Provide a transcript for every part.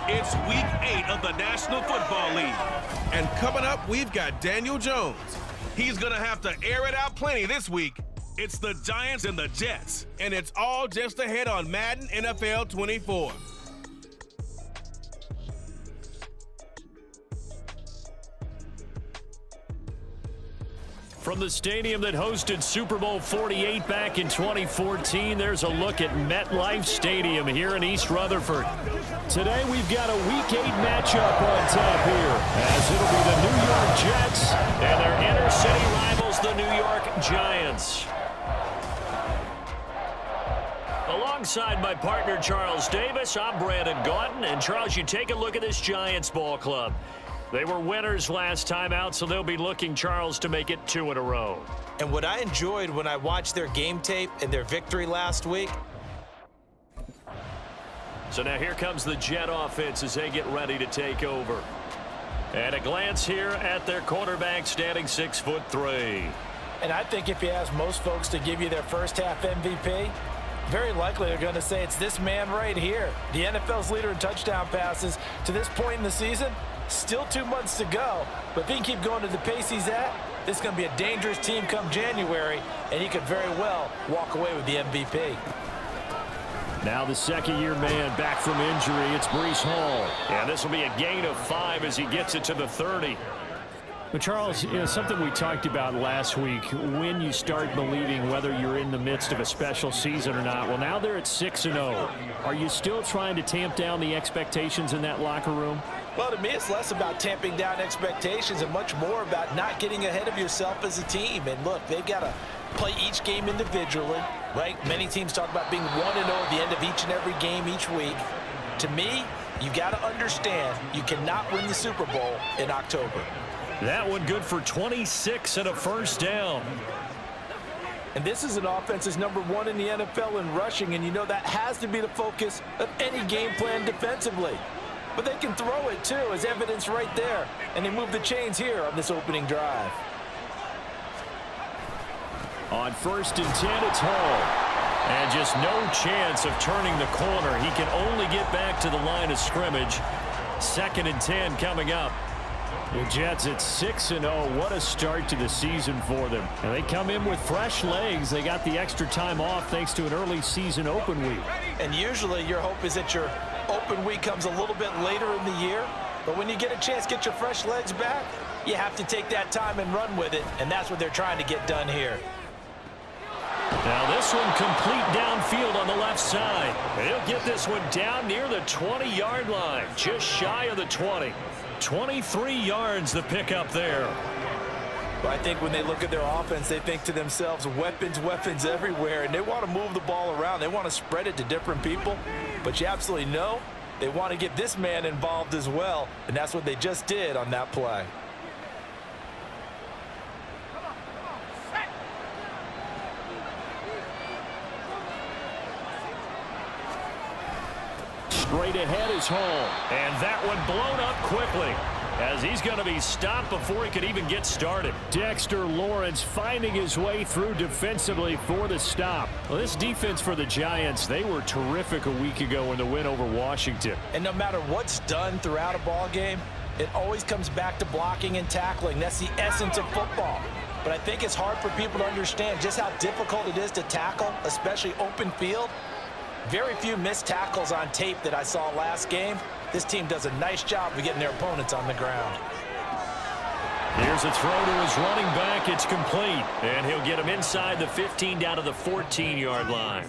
It's week 8 of the National Football League. And coming up, we've got Daniel Jones. He's going to have to air it out plenty this week. It's the Giants and the Jets, and it's all just ahead on Madden NFL 24. From the stadium that hosted Super Bowl 48 back in 2014, there's a look at MetLife Stadium here in East Rutherford. Today we've got a Week 8 matchup on tap here, as it'll be the New York Jets and their inner city rivals, the New York Giants. Alongside my partner Charles Davis, I'm Brandon Gaudin. And Charles, you take a look at this Giants ball club. They were winners last time out, so they'll be looking, Charles, to make it 2 in a row. And what I enjoyed when I watched their game tape and their victory last week. So now here comes the Jet offense as they get ready to take over. And a glance here at their quarterback, standing 6'3". And I think if you ask most folks to give you their first half MVP, very likely they're going to say it's this man right here. The NFL's leader in touchdown passes to this point in the season. Still 2 months to go, but if he can keep going to the pace he's at, this is going to be a dangerous team come January, and he could very well walk away with the MVP. Now the second-year man back from injury, it's Breece Hall. And this will be a gain of 5 as he gets it to the 30. But Charles, something we talked about last week, when you start believing whether you're in the midst of a special season or not. Well, now they're at 6-0. Are you still trying to tamp down the expectations in that locker room? Well, to me, it's less about tamping down expectations and much more about not getting ahead of yourself as a team. And look, they've got to play each game individually, right? Many teams talk about being 1-0 at the end of each and every game each week. To me, you got to understand you cannot win the Super Bowl in October. That one good for 26 and a first down. And this is an offense that's #1 in the NFL in rushing, and you know that has to be the focus of any game plan defensively. But they can throw it, too, as evidence right there. And they move the chains here on this opening drive. On 1st and 10, it's Hall. And just no chance of turning the corner. He can only get back to the line of scrimmage. 2nd and 10 coming up. The Jets at 6-0. What a start to the season for them. And they come in with fresh legs. They got the extra time off thanks to an early season open week. And usually your hope is that your open week comes a little bit later in the year. But when you get a chance to get your fresh legs back, you have to take that time and run with it. And that's what they're trying to get done here. Now this one complete downfield on the left side. He'll get this one down near the 20-yard line, just shy of the 20. 23 yards the pickup there. But I think when they look at their offense, they think to themselves, weapons, weapons everywhere, and they want to move the ball around. They want to spread it to different people. But you absolutely know they want to get this man involved as well, and that's what they just did on that play. Straight ahead is Hall. And that one blown up quickly as he's going to be stopped before he could even get started. Dexter Lawrence finding his way through defensively for the stop. Well, this defense for the Giants, they were terrific a week ago in the win over Washington. And no matter what's done throughout a ball game, it always comes back to blocking and tackling. That's the essence of football. But I think it's hard for people to understand just how difficult it is to tackle, especially open field. Very few missed tackles on tape that I saw last game. This team does a nice job of getting their opponents on the ground. Here's a throw to his running back. It's complete. And he'll get him inside the 15 down to the 14-yard line.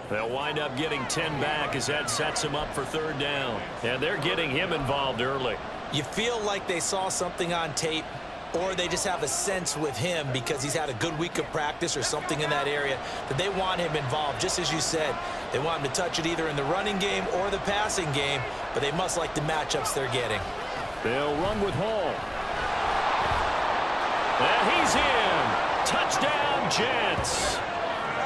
They'll wind up getting 10 back as that sets him up for 3rd down. And they're getting him involved early. You feel like they saw something on tape, or they just have a sense with him because he's had a good week of practice or something in that area that they want him involved. Just as you said, they want him to touch it either in the running game or the passing game, but they must like the matchups they're getting. They'll run with Hall. And he's in. Touchdown, Jets.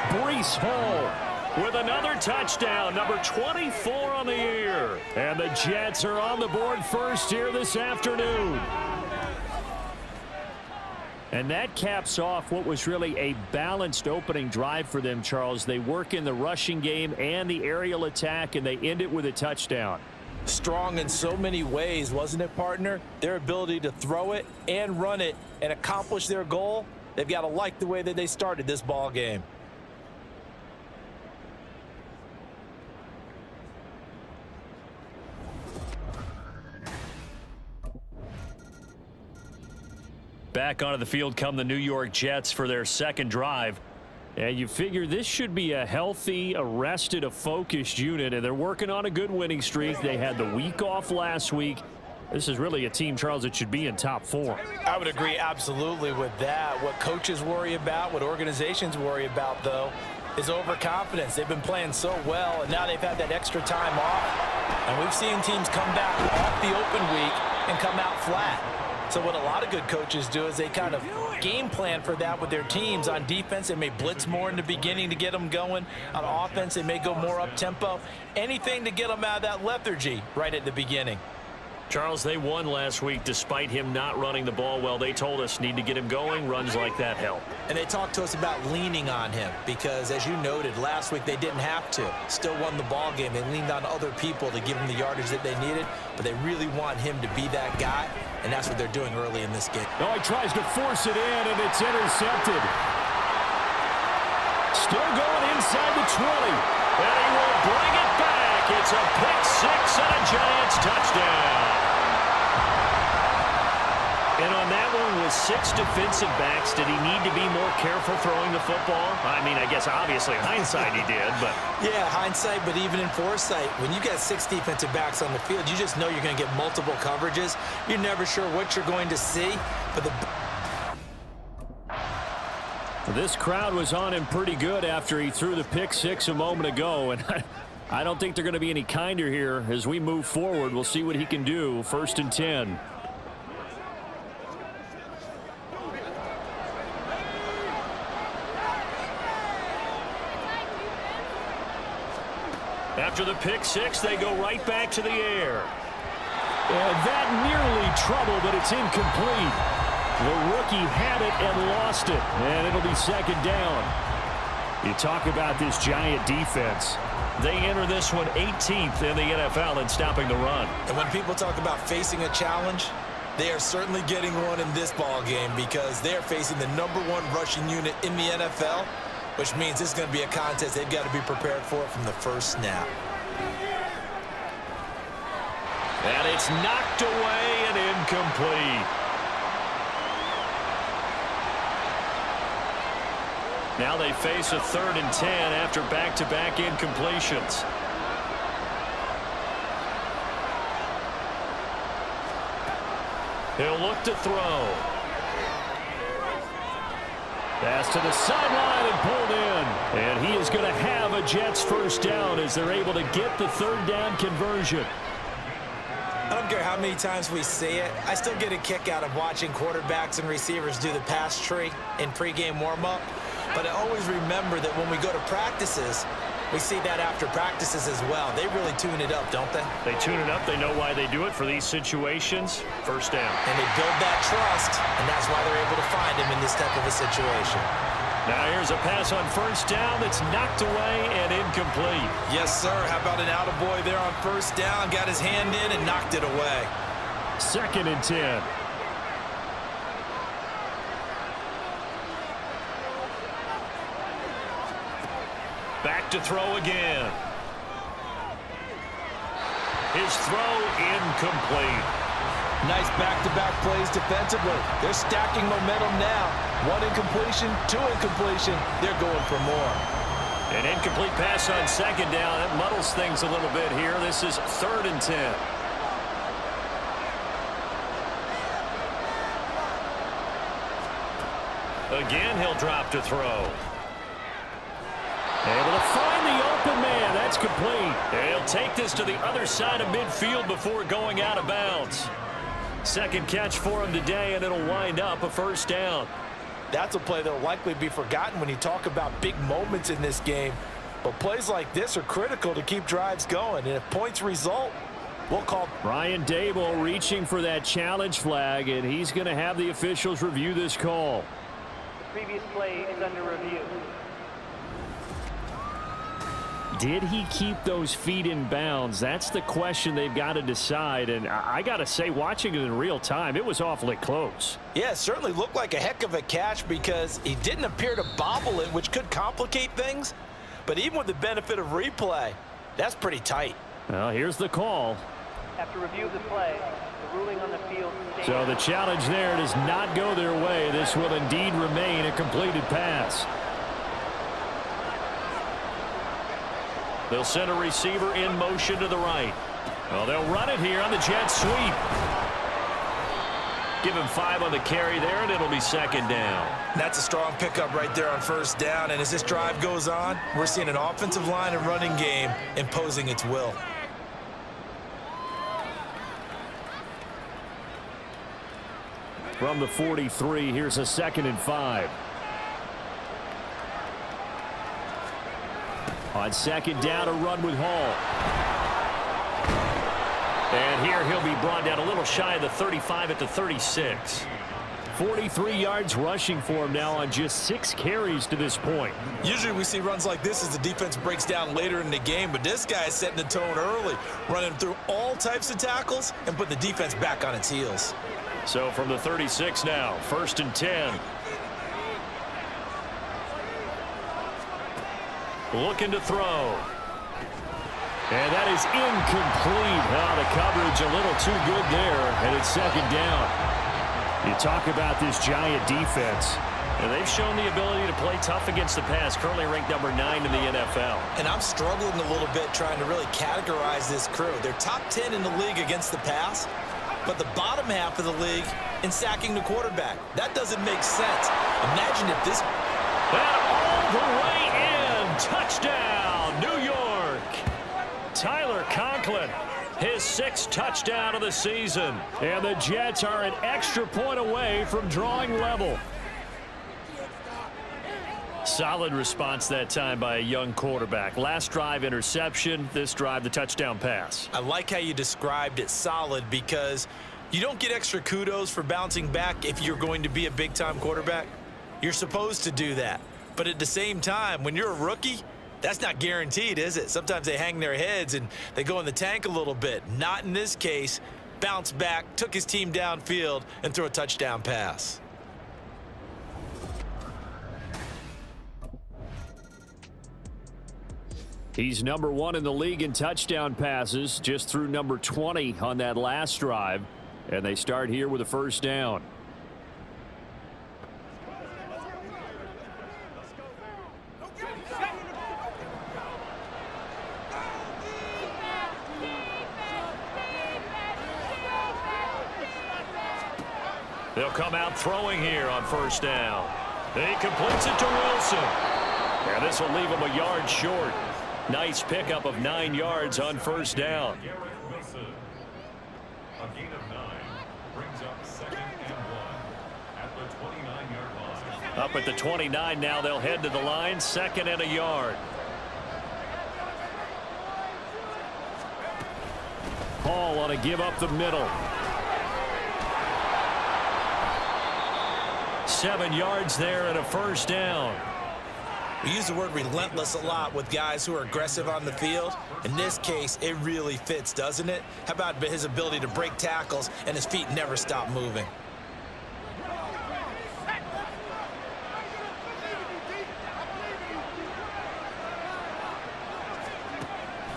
Breece Hall with another touchdown, number 24 on the year. And the Jets are on the board first here this afternoon. And that caps off what was really a balanced opening drive for them, Charles. They work in the rushing game and the aerial attack, and they end it with a touchdown. Strong in so many ways, wasn't it, partner? Their ability to throw it and run it and accomplish their goal, they've got to like the way that they started this ball game. Back onto the field come the New York Jets for their second drive. And you figure this should be a healthy, a rested, a focused unit, and they're working on a good winning streak. They had the week off last week. This is really a team, Charles, that should be in top form. I would agree absolutely with that. What coaches worry about, what organizations worry about, though, is overconfidence. They've been playing so well, and now they've had that extra time off. And we've seen teams come back off the open week and come out flat. So what a lot of good coaches do is they kind of game plan for that with their teams. On defense, they may blitz more in the beginning to get them going. On offense, they may go more up-tempo. Anything to get them out of that lethargy right at the beginning. Charles, they won last week despite him not running the ball well. They told us need to get him going. Runs like that help. And they talked to us about leaning on him because, as you noted, last week they didn't have to. Still won the ball game. They leaned on other people to give them the yardage that they needed, but they really want him to be that guy, and that's what they're doing early in this game. Oh, he tries to force it in, and it's intercepted. Still going inside the 20. And he will bring it back. It's a pick-6 and a Giants touchdown. And on that one with 6 defensive backs, did he need to be more careful throwing the football? I mean, I guess obviously in hindsight he did, but... Yeah, hindsight, but even in foresight, when you got 6 defensive backs on the field, you just know you're going to get multiple coverages. You're never sure what you're going to see, but this crowd was on him pretty good after he threw the pick-6 a moment ago, and I don't think they're going to be any kinder here as we move forward. We'll see what he can do. 1st and 10. After the pick-6, they go right back to the air. And that nearly trouble, but it's incomplete. The rookie had it and lost it, and it'll be 2nd down. You talk about this Giant defense. They enter this one 18th in the NFL in stopping the run. And when people talk about facing a challenge, they are certainly getting one in this ball game because they're facing the #1 rushing unit in the NFL, which means this is going to be a contest they've got to be prepared for from the first snap. And it's knocked away and incomplete. Now they face a 3rd and 10 after back-to-back incompletions. He'll look to throw. Pass to the sideline and pulled in. And he is going to have a Jets 1st down as they're able to get the 3rd down conversion. I don't care how many times we see it. I still get a kick out of watching quarterbacks and receivers do the pass tree in pregame warm-up. But I always remember that when we go to practices, we see that after practices as well. They really tune it up, don't they? They tune it up. They know why they do it for these situations. 1st down. And they build that trust, and that's why they're able to find him in this type of a situation. Now here's a pass on 1st down that's knocked away and incomplete. Yes, sir. How about an attaboy there on 1st down? Got his hand in and knocked it away. 2nd and 10. Back to throw again. His throw incomplete. Nice back-to-back plays defensively. They're stacking momentum now. 1 incompletion, 2 incompletion. They're going for more. An incomplete pass on 2nd down. That muddles things a little bit here. This is 3rd and 10. Again, he'll drop to throw. Able to find the open man. That's complete. He'll take this to the other side of midfield before going out of bounds. 2nd catch for him today, and it'll wind up a 1st down. That's a play that will likely be forgotten when you talk about big moments in this game. But plays like this are critical to keep drives going. And if points result, We'll call. Brian Dable reaching for that challenge flag, and he's going to have the officials review this call. The previous play is under review. Did he keep those feet in bounds? That's the question they've got to decide. And I got to say, watching it in real time, it was awfully close. Yeah, it certainly looked like a heck of a catch because he didn't appear to bobble it, which could complicate things. But even with the benefit of replay, that's pretty tight. Well, here's the call. After review of the play, the ruling on the field stands. So the challenge there does not go their way. This will indeed remain a completed pass. They'll send a receiver in motion to the right. Well, they'll run it here on the jet sweep. Give him 5 on the carry there, and it'll be second down. That's a strong pickup right there on first down. And as this drive goes on, we're seeing an offensive line and running game imposing its will. From the 43, here's a 2nd and 5. On second down, a run with Hall. And here he'll be brought down a little shy of the 35 at the 36. 43 yards rushing for him now on just 6 carries to this point. Usually we see runs like this as the defense breaks down later in the game, but this guy is setting the tone early, running through all types of tackles and putting the defense back on its heels. So from the 36 now, 1st and 10. Looking to throw. And that is incomplete. Oh, the coverage a little too good there, and it's second down. You talk about this Giant defense. And they've shown the ability to play tough against the pass, currently ranked number 9 in the NFL. And I'm struggling a little bit trying to really categorize this crew. They're top 10 in the league against the pass, but the bottom half of the league in sacking the quarterback. That doesn't make sense. Imagine if this... And all the way in. Touchdown, New York. Tyler Conklin, his 6th touchdown of the season. And the Jets are an extra point away from drawing level. Solid response that time by a young quarterback. Last drive, interception. This drive, the touchdown pass. I like how you described it, solid, because you don't get extra kudos for bouncing back if you're going to be a big-time quarterback. You're supposed to do that. But at the same time, when you're a rookie, that's not guaranteed, is it? Sometimes they hang their heads and they go in the tank a little bit. Not in this case. Bounced back, took his team downfield, and threw a touchdown pass. He's number 1 in the league in touchdown passes, just threw number 20 on that last drive. And they start here with a 1st down. They'll come out throwing here on 1st down. He completes it to Wilson. And this will leave him a yard short. Nice pickup of 9 yards on 1st down. A gain of 9 brings up 2nd and 1 at the 29-yard line. Up at the 29 now, they'll head to the line, 2nd and a yard. Hall on a give up the middle. 7 yards there and a 1st down. We use the word relentless a lot with guys who are aggressive on the field. In this case, it really fits, doesn't it? How about his ability to break tackles and his feet never stop moving?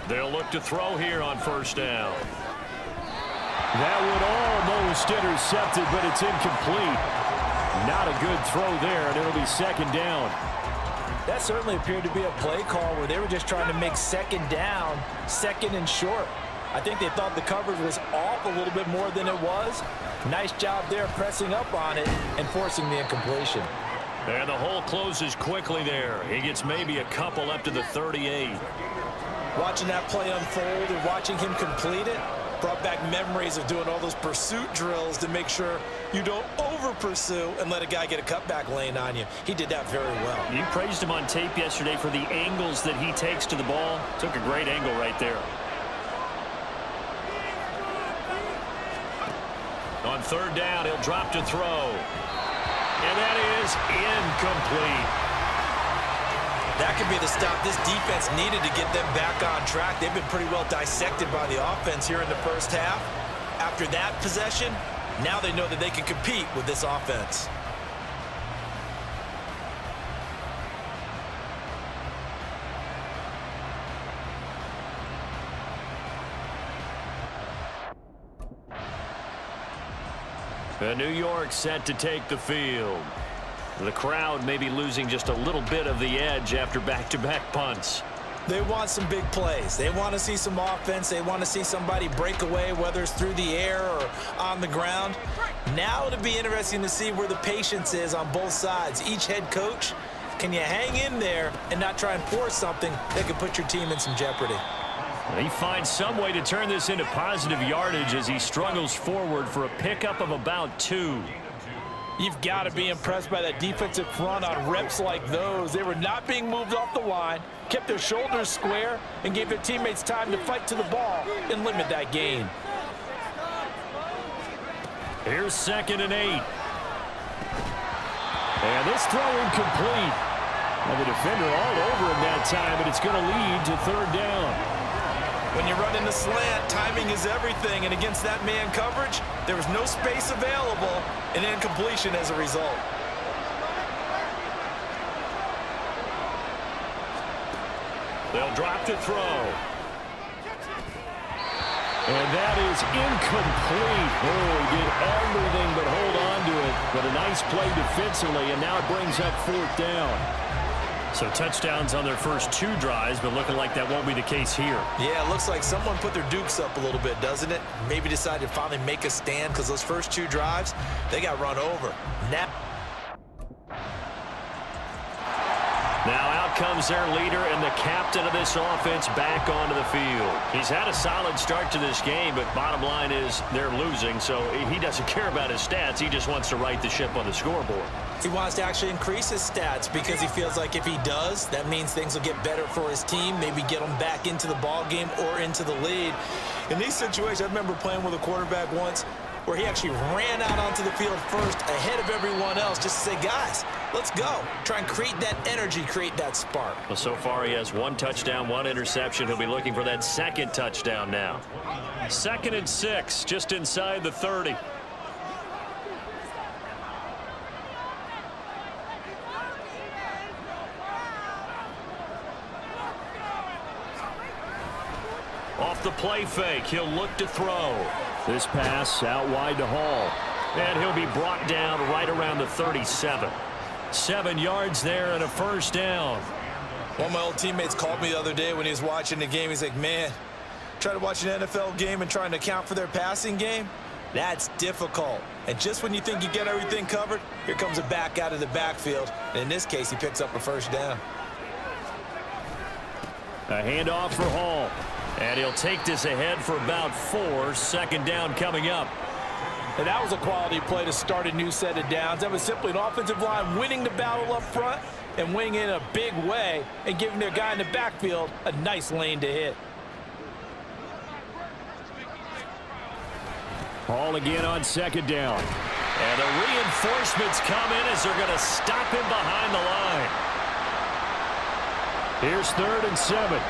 They'll look to throw here on 1st down. That would almost intercept it, but it's incomplete. Not a good throw there, and it'll be 2nd down. That certainly appeared to be a play call where they were just trying to make 2nd down, 2nd and short. I think they thought the coverage was off a little bit more than it was. Nice job there pressing up on it and forcing the incompletion. And the hole closes quickly there. He gets maybe a couple up to the 38. Watching that play unfold and watching him complete it brought back memories of doing all those pursuit drills to make sure you don't over-pursue and let a guy get a cutback lane on you. He did that very well. You praised him on tape yesterday for the angles that he takes to the ball. Took a great angle right there. third down. He'll drop to throw. And that is incomplete. That could be the stop this defense needed to get them back on track. They've been pretty well dissected by the offense here in the first half. After that possession, now they know that they can compete with this offense. New York set to take the field. The crowd may be losing just a little bit of the edge after back-to-back punts. They want some big plays. They want to see some offense. They want to see somebody break away, whether it's through the air or on the ground. Now it'll be interesting to see where the patience is on both sides. Each head coach, can you hang in there and not try and force something that could put your team in some jeopardy? He finds some way to turn this into positive yardage as he struggles forward for a pickup of about 2. You've got to be impressed by that defensive front on reps like those. They were not being moved off the line, kept their shoulders square, and gave their teammates time to fight to the ball and limit that gain. Here's 2nd and 8. And this throw incomplete. And the defender all over him that time, but it's going to lead to 3rd down. When you run in the slant, timing is everything, and against that man coverage, there was no space available, and incompletion as a result. They'll drop to throw. And that is incomplete. Oh, he did everything but hold on to it. But a nice play defensively, and now it brings up 4th down. So touchdowns on their first 2 drives, but looking like that won't be the case here. Yeah, it looks like someone put their dukes up a little bit, doesn't it? Maybe decided to finally make a stand because those first 2 drives, they got run over. Now out comes their leader and the captain of this offense back onto the field. He's had a solid start to this game, but bottom line is they're losing, so he doesn't care about his stats. He just wants to right the ship on the scoreboard. He wants to actually increase his stats because he feels like if he does, that means things will get better for his team, maybe get them back into the ball game or into the lead. In these situations, I remember playing with a quarterback once where he actually ran out onto the field first ahead of everyone else just to say, guys, let's go. Try and create that energy, create that spark. Well, so far he has 1 touchdown, 1 interception. He'll be looking for that 2nd touchdown now. 2nd and 6, just inside the 30. Off the play fake, he'll look to throw. This pass out wide to Hall. And he'll be brought down right around the 37. 7 yards there and a 1st down. One of my old teammates called me the other day when he was watching the game. He's like, man, try to watch an NFL game and trying to account for their passing game? That's difficult. And just when you think you get everything covered, here comes a back out of the backfield. And in this case, he picks up a 1st down. A handoff for Hall. And he'll take this ahead for about 4. 2nd down coming up. And that was a quality play to start a new set of downs. That was simply an offensive line winning the battle up front and winning in a big way and giving their guy in the backfield a nice lane to hit. Hall again on 2nd down. And the reinforcements come in as they're going to stop him behind the line. Here's 3rd and 7.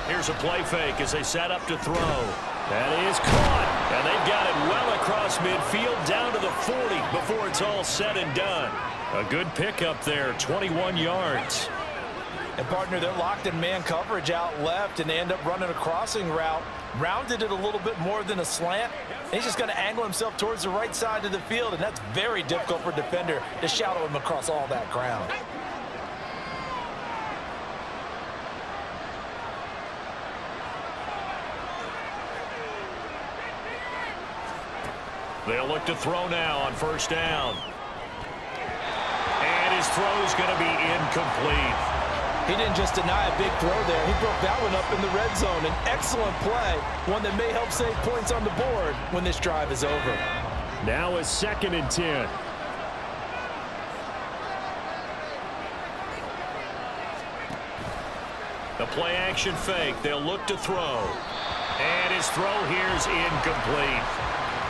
Here's a play fake as they set up to throw. That is caught. And they've got it well across midfield down to the 40 before it's all said and done. A good pickup there, 21 yards. And, partner, they're locked in man coverage out left, and they end up running a crossing route. Rounded it a little bit more than a slant. He's just going to angle himself towards the right side of the field, and that's very difficult for a defender to shadow him across all that ground. They'll look to throw now on 1st down. And his throw's going to be incomplete. He didn't just deny a big throw there. He broke that one up in the red zone. An excellent play, one that may help save points on the board when this drive is over. Now it's 2nd and 10. The play action fake. They'll look to throw. And his throw here's incomplete.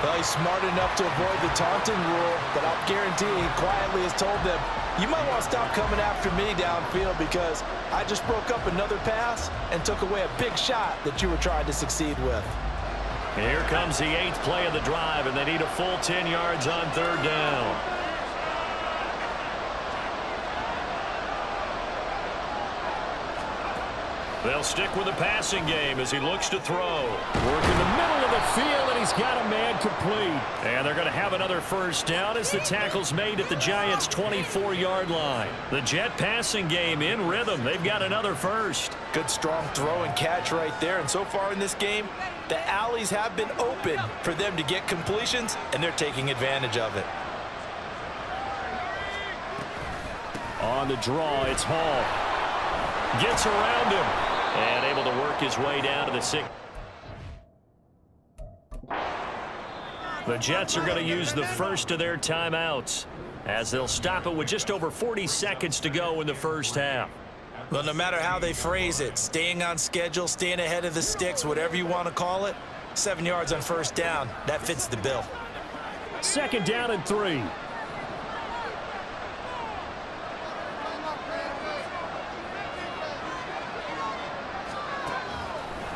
Well, he's smart enough to avoid the taunting rule, but I'll guarantee he quietly has told them, you might want to stop coming after me downfield because I just broke up another pass and took away a big shot that you were trying to succeed with. Here comes the 8th play of the drive, and they need a full 10 yards on 3rd down. They'll stick with the passing game as he looks to throw. Work in the middle of the field, and he's got a man complete. And they're going to have another first down as the tackle's made at the Giants' 24-yard line. The Jet passing game in rhythm. They've got another first. Good strong throw and catch right there. And so far in this game, the alleys have been open for them to get completions, and they're taking advantage of it. On the draw, it's Hall. Gets around him. And able to work his way down to the 6. The Jets are going to use the first of their timeouts as they'll stop it with just over 40 seconds to go in the first half. Well, no matter how they phrase it, staying on schedule, staying ahead of the sticks, whatever you want to call it, 7 yards on first down, that fits the bill. 2nd down and 3.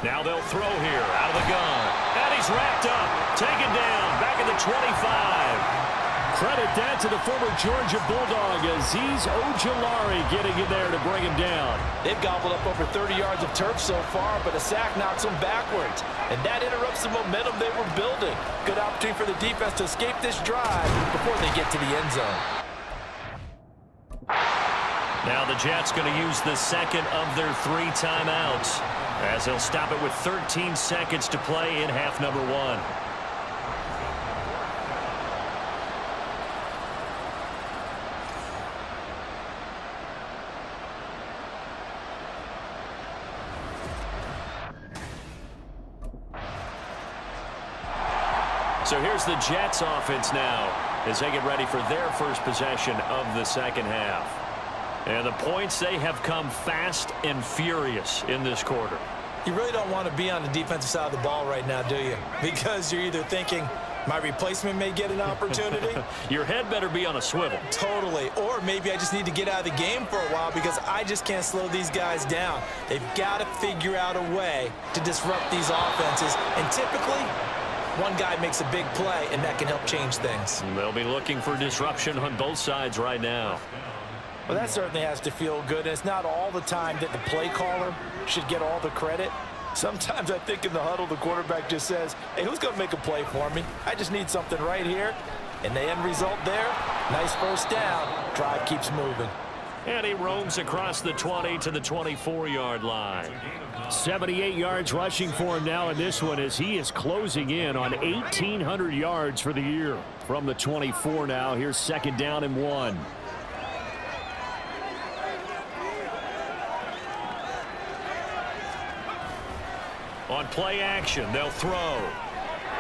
Now they'll throw here out of the gun. And he's racked up. Taken down. Back at the 25. Credit that to the former Georgia Bulldog, Azeez Ojulari getting in there to bring him down. They've gobbled up over 30 yards of turf so far, but a sack knocks them backwards. And that interrupts the momentum they were building. Good opportunity for the defense to escape this drive before they get to the end zone. Now the Jets going to use the second of their 3 timeouts as they'll stop it with 13 seconds to play in half number 1. So here's the Jets offense now as they get ready for their first possession of the second half. And the points, they have come fast and furious in this quarter. You really don't want to be on the defensive side of the ball right now, do you? Because you're either thinking, my replacement may get an opportunity. Your head better be on a swivel. Totally. Or maybe I just need to get out of the game for a while because I just can't slow these guys down. They've got to figure out a way to disrupt these offenses. And typically, one guy makes a big play, and that can help change things. They'll be looking for disruption on both sides right now. Well, that certainly has to feel good. And it's not all the time that the play caller should get all the credit. Sometimes I think in the huddle, the quarterback just says, hey, who's going to make a play for me? I just need something right here. And the end result there, nice first down. Drive keeps moving. And he roams across the 20 to the 24-yard line. 78 yards rushing for him now in this one as he is closing in on 1,800 yards for the year. From the 24 now, here's 2nd down and 1. On play action, they'll throw.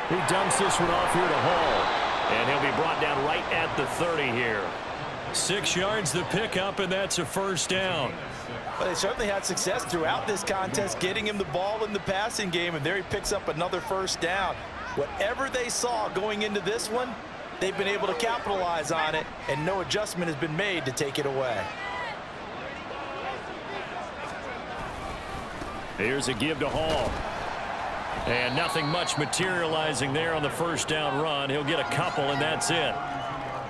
He dumps this one off here to Hall. And he'll be brought down right at the 30 here. 6 yards the pickup, and that's a first down. Well, they certainly had success throughout this contest, getting him the ball in the passing game, and there he picks up another first down. Whatever they saw going into this one, they've been able to capitalize on it, and no adjustment has been made to take it away. Here's a give to Hall. And nothing much materializing there on the first down run. He'll get a couple, and that's it.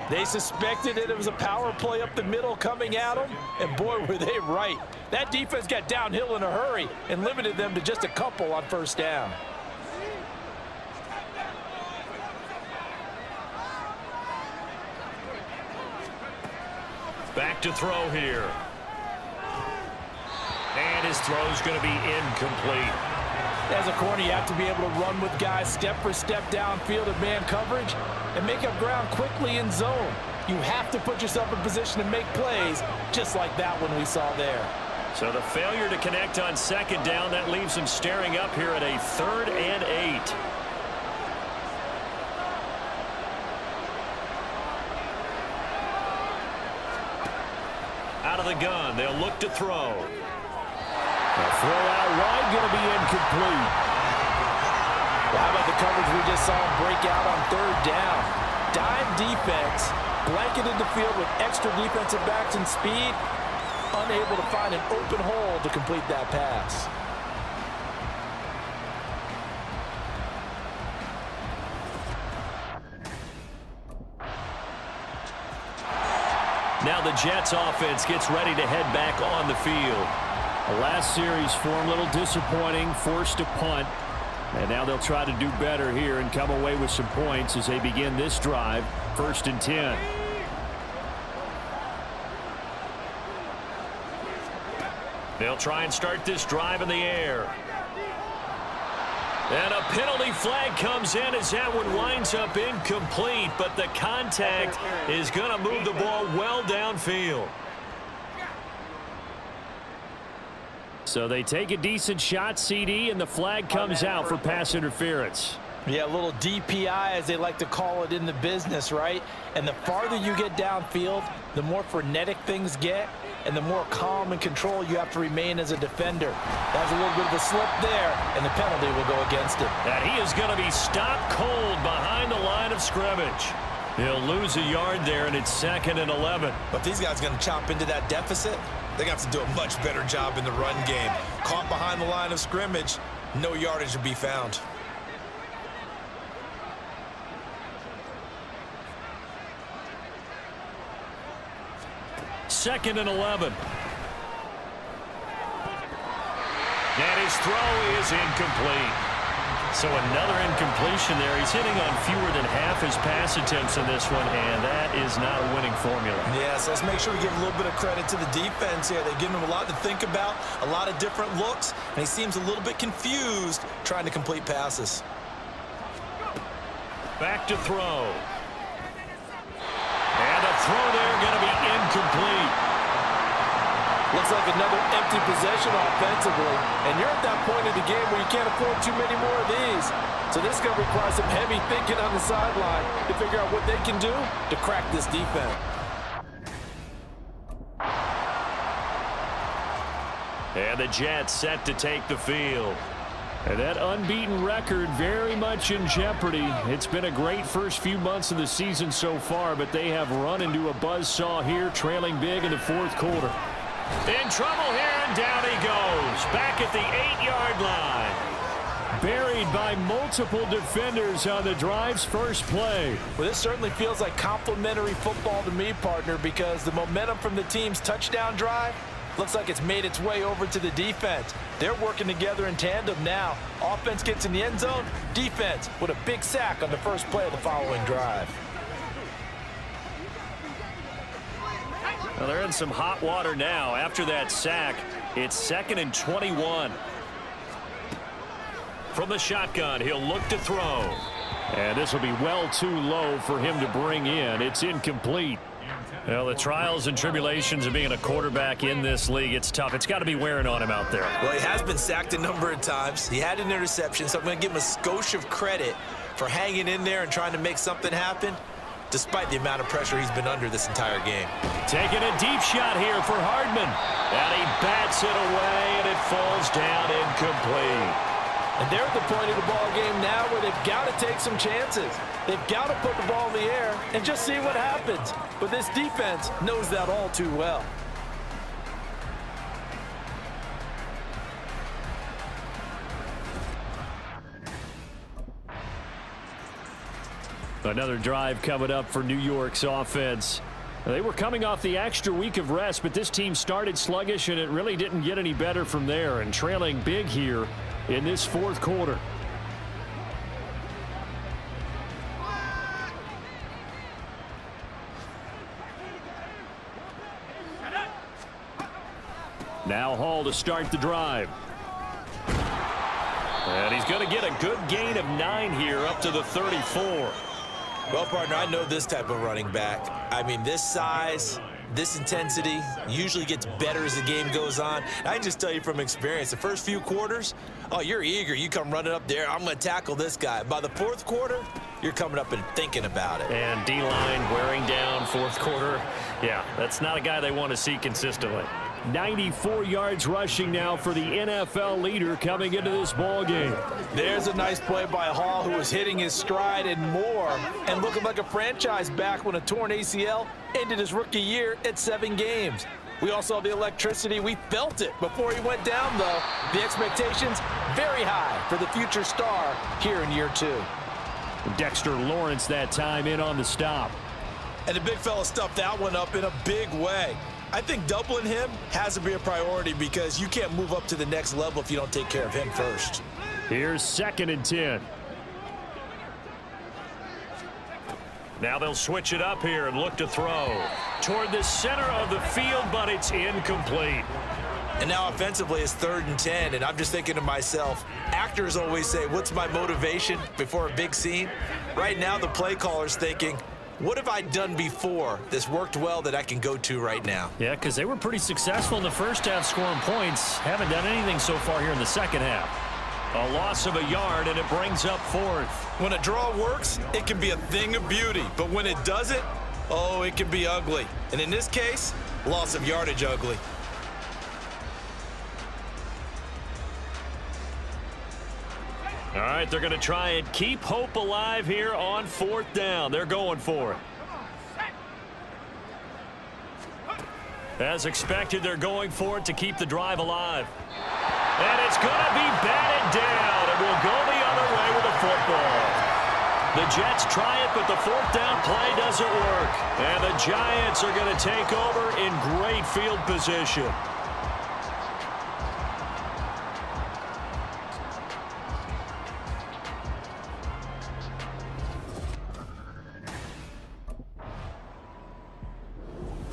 They suspected it was a power play up the middle coming at them, and boy, were they right. That defense got downhill in a hurry and limited them to just a couple on first down. Back to throw here. And his throw's going to be incomplete. As a corner, you have to be able to run with guys step for step downfield in man coverage and make up ground quickly in zone. You have to put yourself in position to make plays just like that one we saw there. So the failure to connect on 2nd down, that leaves him staring up here at a 3rd and 8. Out of the gun, they'll look to throw. A throw out wide, going to be incomplete. Well, how about the coverage we just saw him break out on third down? Dime defense, blanketed the field with extra defensive backs and speed, unable to find an open hole to complete that pass. Now the Jets offense gets ready to head back on the field. The last series for him, a little disappointing, forced a punt. And now they'll try to do better here and come away with some points as they begin this drive, 1st and 10. They'll try and start this drive in the air. And a penalty flag comes in as that one winds up incomplete, but the contact is going to move the ball well downfield. So they take a decent shot, CD, and the flag comes out for pass interference. Yeah, a little DPI, as they like to call it in the business, right? And the farther you get downfield, the more frenetic things get, and the more calm and control you have to remain as a defender. That's a little bit of a slip there, and the penalty will go against him. And he is going to be stopped cold behind the line of scrimmage. He'll lose a yard there, and it's 2nd and 11. But these guys are going to chop into that deficit. They're going to have to do a much better job in the run game. Caught behind the line of scrimmage, no yardage to be found. Second and 11. And his throw is incomplete. So another incompletion there. He's hitting on fewer than half his pass attempts in this one, and that is not a winning formula. Yes, let's make sure we give a little bit of credit to the defense here. They're giving him a lot to think about, a lot of different looks, and he seems a little bit confused trying to complete passes. Back to throw. And the throw there going to be incomplete. Looks like another empty possession offensively, and you're at that point in the game where you can't afford too many more of these. So this is going to require some heavy thinking on the sideline to figure out what they can do to crack this defense. And the Jets set to take the field. And that unbeaten record very much in jeopardy. It's been a great first few months of the season so far, but they have run into a buzzsaw here, trailing big in the 4th quarter. In trouble here, and down he goes. Back at the 8-yard line. Buried by multiple defenders on the drive's first play. Well, this certainly feels like complimentary football to me, partner, because the momentum from the team's touchdown drive looks like it's made its way over to the defense. They're working together in tandem now. Offense gets in the end zone. Defense with a big sack on the first play of the following drive. Well, they're in some hot water now. After that sack, it's 2nd and 21. From the shotgun, he'll look to throw. And this will be well too low for him to bring in. It's incomplete. Well, the trials and tribulations of being a quarterback in this league, it's tough. It's got to be wearing on him out there. Well, he has been sacked a number of times. He had an interception, so I'm going to give him a skosh of credit for hanging in there and trying to make something happen, despite the amount of pressure he's been under this entire game. Taking a deep shot here for Hardman. And he bats it away, and it falls down incomplete. And they're at the point of the ball game now where they've got to take some chances. They've got to put the ball in the air and just see what happens. But this defense knows that all too well. Another drive coming up for New York's offense. They were coming off the extra week of rest, but this team started sluggish, and it really didn't get any better from there, and trailing big here in this 4th quarter. Now Hall to start the drive. And he's going to get a good gain of 9 here up to the 34. Well, partner, I know this type of running back. I mean, this size, this intensity usually gets better as the game goes on. I can just tell you from experience, the first few quarters, oh, you're eager. You come running up there, I'm going to tackle this guy. By the 4th quarter, you're coming up and thinking about it. And D-line wearing down 4th quarter. Yeah, that's not a guy they want to see consistently. 94 yards rushing now for the NFL leader coming into this ball game. There's a nice play by Hall, who was hitting his stride and more, and looking like a franchise back when a torn ACL ended his rookie year at 7 games. We all saw the electricity. We felt it before he went down, though. The expectations very high for the future star here in year 2. Dexter Lawrence that time in on the stop. And the big fella stuffed that one up in a big way. I think doubling him has to be a priority because you can't move up to the next level if you don't take care of him first. Here's 2nd and 10. Now they'll switch it up here and look to throw toward the center of the field, but it's incomplete. And now offensively it's 3rd and 10, and I'm just thinking to myself, actors always say, what's my motivation before a big scene? Right now the play caller's thinking, what have I done before this worked well that I can go to right now? Yeah, because they were pretty successful in the first half scoring points. Haven't done anything so far here in the second half. A loss of a yard, and it brings up 4th. When a draw works, it can be a thing of beauty. But when it doesn't, oh, it can be ugly. And in this case, loss of yardage ugly. All right, they're going to try and keep hope alive here on 4th down. They're going for it. As expected, they're going for it to keep the drive alive. And it's going to be batted down, and we'll go the other way with the football. The Jets try it, but the 4th down play doesn't work. And the Giants are going to take over in great field position.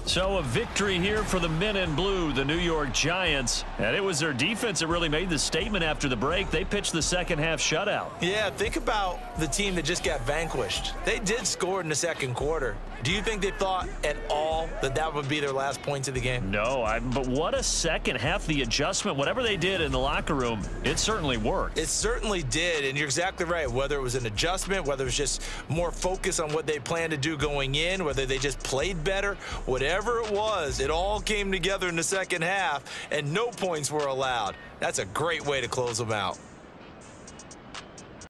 So a victory here for the men in blue, the New York Giants. And it was their defense that really made the statement after the break. They pitched the second half shutout. Yeah, think about the team that just got vanquished. They did score in the second quarter. Do you think they thought at all that that would be their last points of the game? No, but what a second half. The adjustment, whatever they did in the locker room, it certainly worked. It certainly did, and you're exactly right. Whether it was an adjustment, whether it was just more focus on what they planned to do going in, whether they just played better, whatever it was, it all came together in the second half, and no points were allowed. That's a great way to close them out.